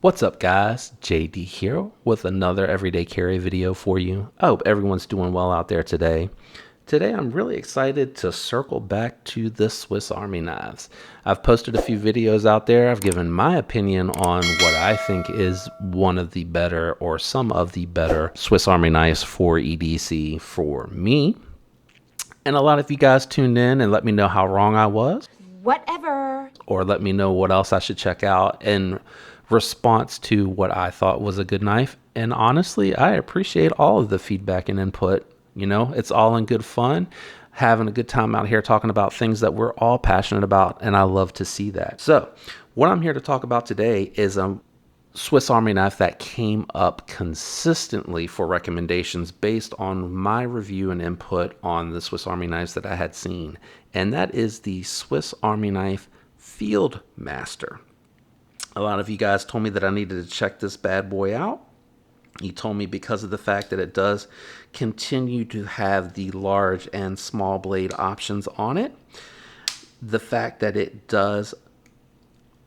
What's up guys, JD here with another everyday carry video for you. I hope everyone's doing well out there today. Today I'm really excited to circle back to the Swiss Army knives. I've posted a few videos out there. I've given my opinion on what I think is one of the better or some of the better Swiss Army knives for EDC for me. And a lot of you guys tuned in and let me know how wrong I was. Whatever. Or let me know what else I should check out in response to what I thought was a good knife. And honestly, I appreciate all of the feedback and input. You know, it's all in good fun, having a good time out here talking about things that we're all passionate about, and I love to see that. So what I'm here to talk about today is a Swiss Army knife that came up consistently for recommendations based on my review and input on the Swiss Army knives that I had seen. And that is the Swiss Army knife Fieldmaster. A lot of you guys told me that I needed to check this bad boy out. You told me because of the fact that it does continue to have the large and small blade options on it. The fact that it does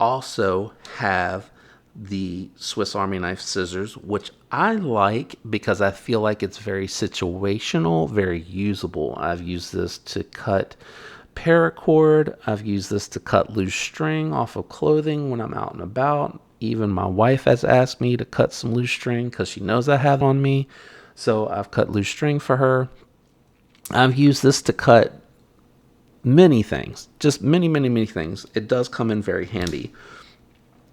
also have the Swiss Army knife scissors, which I like because I feel like it's very situational, very usable. I've used this to cut paracord. I've used this to cut loose string off of clothing when I'm out and about. Even my wife has asked me to cut some loose string because she knows I have on me. So I've cut loose string for her. I've used this to cut many things, just many things. It does come in very handy.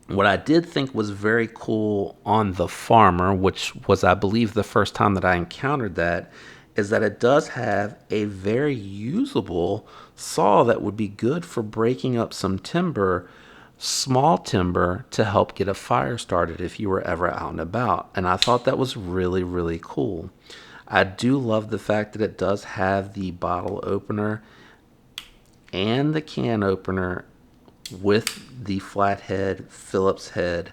What I did think was very cool on the Farmer, which was, I believe, the first time that I encountered that, is that it does have a very usable saw that would be good for breaking up some timber, small timber, to help get a fire started if you were ever out and about. And I thought that was really cool. I do love the fact that it does have the bottle opener and the can opener with the flathead Phillips head,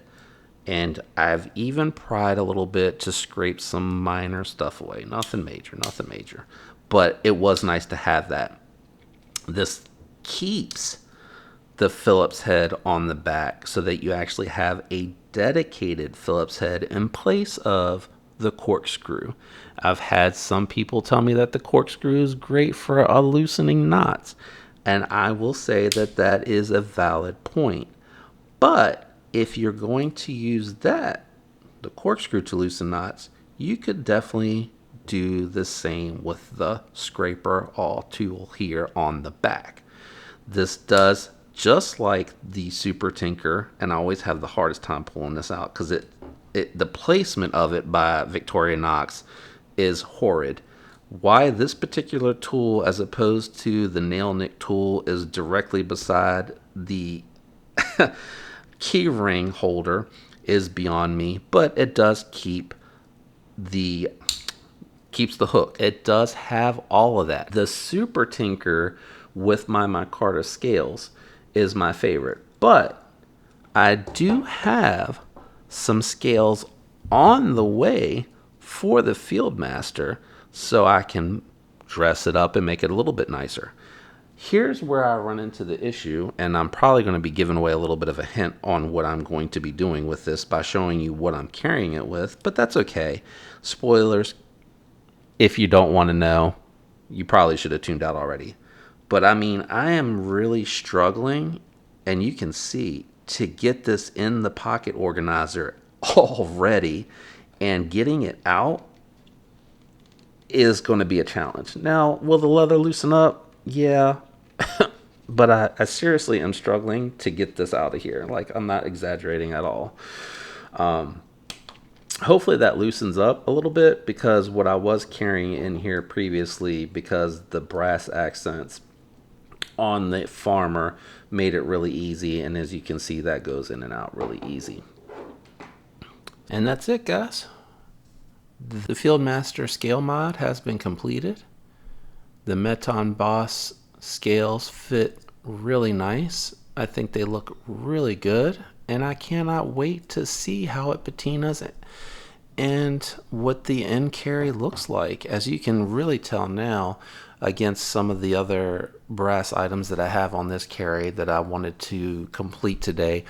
and I've even pried a little bit to scrape some minor stuff away. Nothing major, but it was nice to have that. This keeps the Phillips head on the back so that you actually have a dedicated Phillips head in place of the corkscrew. I've had some people tell me that the corkscrew is great for loosening knots, and I will say that that is a valid point. But if you're going to use that, the corkscrew, to loosen knots, you could definitely do the same with the scraper awl tool here on the back. This does just like the Super Tinker, and I always have the hardest time pulling this out because the placement of it by Victorinox is horrid. Why this particular tool as opposed to the nail nick tool is directly beside the key ring holder is beyond me, but it does keeps the hook. It does have all of that. The Super Tinker with my micarta scales is my favorite, but I do have some scales on the way for the Fieldmaster, so I can dress it up and make it a little bit nicer. Here's where I run into the issue, and I'm probably going to be giving away a little bit of a hint on what I'm going to be doing with this by showing you what I'm carrying it with, but that's okay. Spoilers, if you don't want to know, you probably should have tuned out already. But I mean, I am really struggling, and you can see, to get this in the pocket organizer already, and getting it out is going to be a challenge. Now, will the leather loosen up? Yeah. But I seriously am struggling to get this out of here. Like, I'm not exaggerating at all. Hopefully that loosens up a little bit, because what I was carrying in here previously, because the brass accents on the Farmer made it really easy, and as you can see, that goes in and out really easy. And that's it, guys. The Fieldmaster scale mod has been completed. The Meton Boss scales fit really nice. I think they look really good, and I cannot wait to see how it patinas and what the end carry looks like. As you can really tell now, against some of the other brass items that I have on this carry that I wanted to complete today,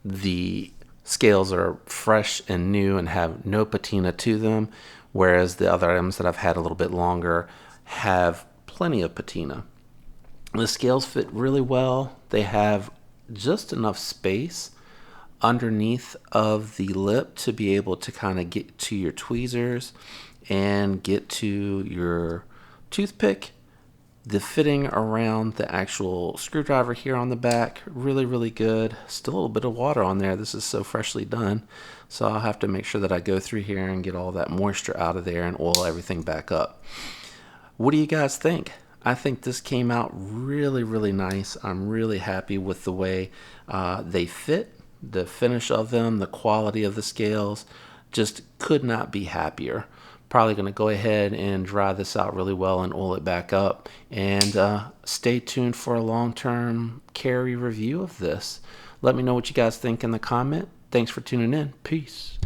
the Scales are fresh and new and have no patina to them, whereas the other items that I've had a little bit longer have plenty of patina. The scales fit really well. They have just enough space underneath of the lip to be able to kind of get to your tweezers and get to your toothpick. The fitting around the actual screwdriver here on the back, really, really good. Still a little bit of water on there. This is so freshly done. So I'll have to make sure that I go through here and get all that moisture out of there and oil everything back up. What do you guys think? I think this came out really, really nice. I'm really happy with the way they fit, the finish of them, the quality of the scales. Just could not be happier. Probably going to go ahead and dry this out really well and oil it back up. And stay tuned for a long-term carry review of this. Let me know what you guys think in the comment. Thanks for tuning in. Peace.